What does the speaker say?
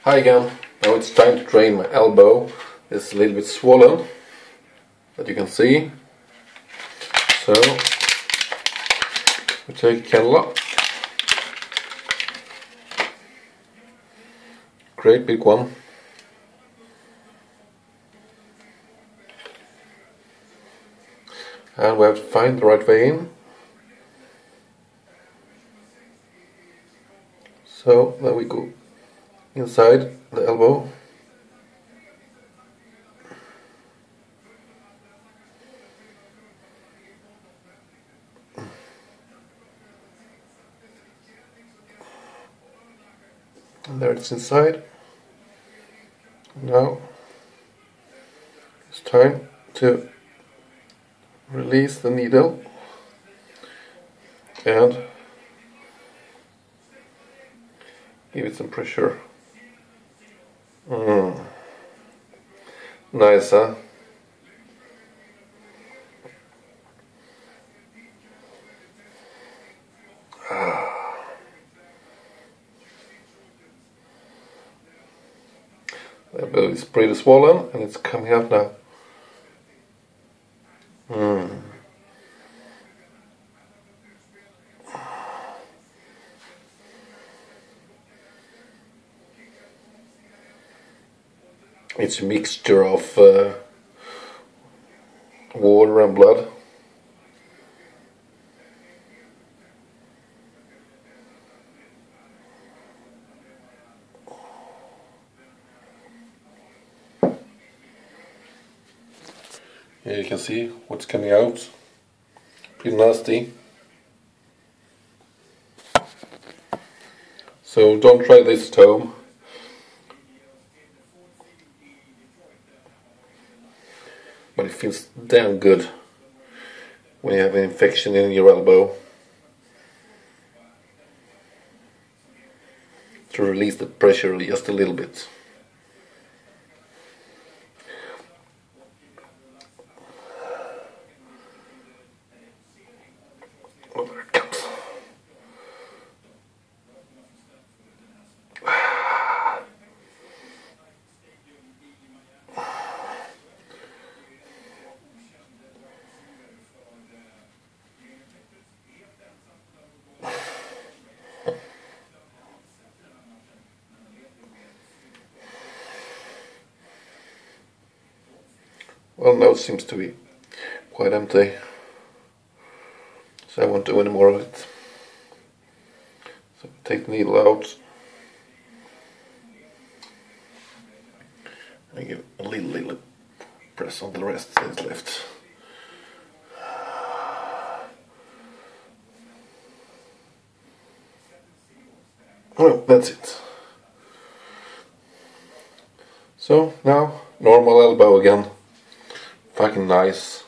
Hi again. Now it's time to train my elbow. It's a little bit swollen, that you can see. So we take a cannula, great big one, and we have to find the right way in. So then we go inside the elbow. And there it's inside. Now it's time to release the needle and give it some pressure. Nice, huh? The elbow is pretty swollen and it's coming out now. It's a mixture of water and blood. Here you can see what's coming out. Pretty nasty. So don't try this at home. But it feels damn good when you have an infection in your elbow. To release the pressure just a little bit. Oh, there it comes. Well, now it seems to be quite empty, so I won't do any more of it. So take the needle out and give a little press on the rest that is left. Oh, that's it. So now normal elbow again. Fucking nice.